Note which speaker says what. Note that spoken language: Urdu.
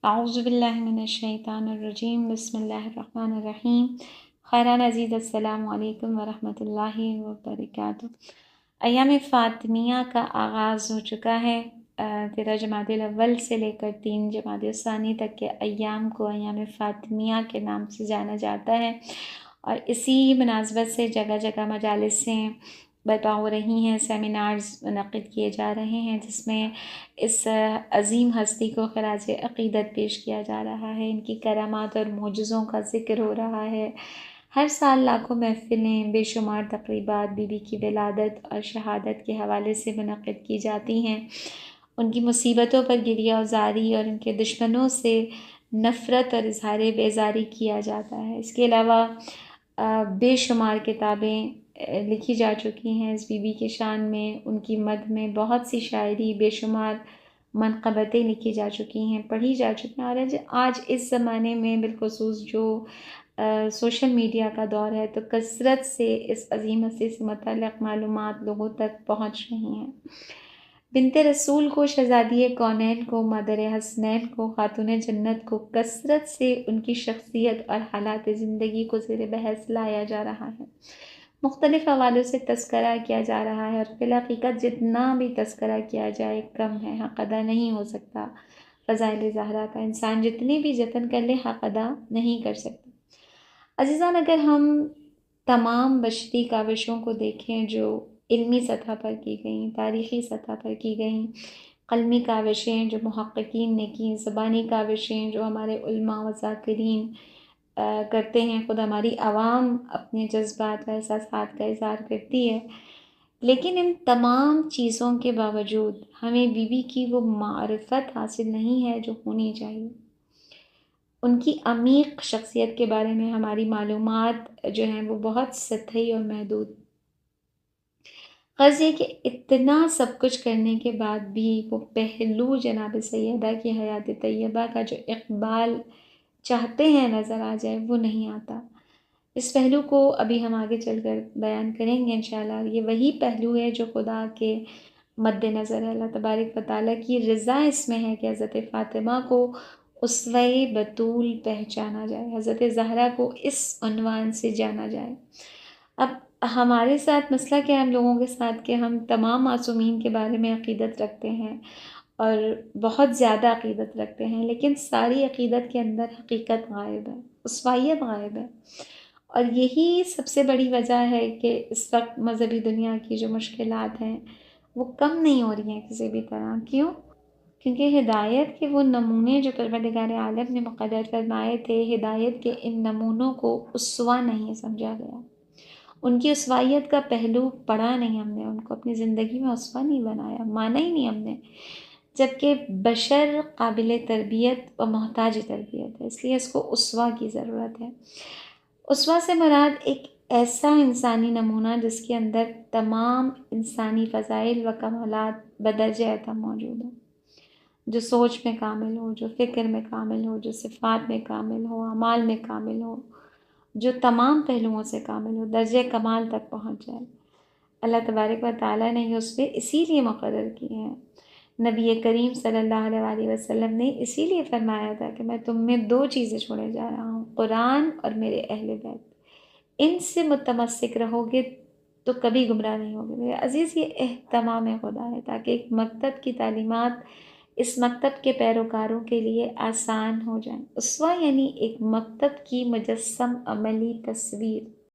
Speaker 1: اعوذ باللہ من الشیطان الرجیم، بسم اللہ الرحمن الرحیم۔ خیران عزیز، السلام علیکم ورحمۃ اللہ وبرکاتہ۔ ایام فاطمیہ کا آغاز ہو چکا ہے۔ 13 جمادی الاول سے لے کر 3 جمادی الثانی تک کے ایام کو ایام فاطمیہ کے نام سے جانا جاتا ہے، اور اسی مناسبت سے جگہ جگہ مجالسیں برپا ہو رہی ہیں، سیمینارز منعقد کیے جا رہے ہیں، جس میں اس عظیم ہستی کو خراج عقیدت پیش کیا جا رہا ہے، ان کی کرامات اور معجزوں کا ذکر ہو رہا ہے۔ ہر سال لاکھوں محفلیں، بے شمار تقریبات بی بی کی ولادت اور شہادت کے حوالے سے منعقد کی جاتی ہیں۔ ان کی مصیبتوں پر گریہ وزاری اور ان کے دشمنوں سے نفرت اور اظہار بیزاری کیا جاتا ہے۔ اس کے علاوہ بے شمار کتابیں لکھی جا چکی ہیں اس بی بی کے شان میں، ان کی مدح میں بہت سی شاعری، بے شمار منقبتیں لکھی جا چکی ہیں، پڑھی جا چکی ہیں۔ اور آج اس زمانے میں بالخصوص جو سوشل میڈیا کا دور ہے، تو کثرت سے اس عظیم ہستی سے متعلق معلومات لوگوں تک پہنچ رہی ہیں۔ بنت رسول کو، شہزادی کونین کو، مادر حسنین کو، خاتون جنت کو کثرت سے ان کی شخصیت اور حالات زندگی کو زیر بحث لایا جا رہا ہے، مختلف حوالوں سے تذکرہ کیا جا رہا ہے، اور فی الحقیقت جتنا بھی تذکرہ کیا جائے کم ہے، حق ادا نہیں ہو سکتا۔ فضائل زہرا کا انسان جتنی بھی جتن کر لے حق ادا نہیں کر سکتا۔ عزیزان، اگر ہم تمام بشری کاوشوں کو دیکھیں جو علمی سطح پر کی گئیں، تاریخی سطح پر کی گئیں، قلمی کاوشیں جو محققین نے کی، زبانی کاوشیں جو ہمارے علماء و ذاکرین کرتے ہیں، خود ہماری عوام اپنے جذبات و احساسات کا اظہار کرتی ہے، لیکن ان تمام چیزوں کے باوجود ہمیں بی بی کی وہ معرفت حاصل نہیں ہے جو ہونی چاہیے۔ ان کی عمیق شخصیت کے بارے میں ہماری معلومات جو ہیں وہ بہت سطحی اور محدود۔ غرض یہ کہ اتنا سب کچھ کرنے کے بعد بھی وہ پہلو جناب سیدہ کی حیات طیبہ کا جو اقبال چاہتے ہیں نظر آ جائے، وہ نہیں آتا۔ اس پہلو کو ابھی ہم آگے چل کر بیان کریں گے انشاءاللہ۔ یہ وہی پہلو ہے جو خدا کے مد نظر ہے۔ اللہ تبارک و تعالیٰ کی رضا اس میں ہے کہ حضرت فاطمہ کو اسوہ بطول پہچانا جائے، حضرت زہرا کو اس عنوان سے جانا جائے۔ اب ہمارے ساتھ مسئلہ کیا ہے ہم لوگوں کے ساتھ، کہ ہم تمام معصومین کے بارے میں عقیدت رکھتے ہیں اور بہت زیادہ عقیدت رکھتے ہیں، لیکن ساری عقیدت کے اندر حقیقت غائب ہے، اسوائیت غائب ہے۔ اور یہی سب سے بڑی وجہ ہے کہ اس وقت مذہبی دنیا کی جو مشکلات ہیں وہ کم نہیں ہو رہی ہیں کسی بھی طرح۔ کیوں؟ کیونکہ ہدایت کے وہ نمونے جو پروردگار عالم نے مقرر فرمائے تھے، ہدایت کے ان نمونوں کو اسوہ نہیں سمجھا گیا، ان کی اسوائیت کا پہلو پڑھا نہیں ہم نے، ان کو اپنی زندگی میں اسوہ نہیں بنایا، مانا ہی نہیں ہم نے، جبکہ بشر قابل تربیت و محتاج تربیت ہے، اس لیے اس کو اسوہ کی ضرورت ہے۔ اسوہ سے مراد ایک ایسا انسانی نمونہ جس کے اندر تمام انسانی فضائل و کمالات بدرجہ اتم موجود ہوں، جو سوچ میں کامل ہو، جو فکر میں کامل ہو، جو صفات میں کامل ہو، اعمال میں کامل ہو، جو تمام پہلوؤں سے کامل ہو، درجہ کمال تک پہنچ جائے۔ اللہ تبارک و تعالیٰ نے یہ اسوے اسی لیے مقرر کیے ہیں۔ نبی کریم صلی اللہ علیہ وآلہ وسلم نے اسی لیے فرمایا تھا کہ میں تم میں 2 چیزیں چھوڑے جا رہا ہوں، قرآن اور میرے اہل بیت، ان سے متمسک رہو گے تو کبھی گمراہ نہیں ہوگے۔ میرے عزیز، یہ اہتمام خدا ہے تاکہ ایک مکتب کی تعلیمات اس مکتب کے پیروکاروں کے لیے آسان ہو جائیں۔ اسوہ یعنی ایک مکتب کی مجسم عملی تصویر۔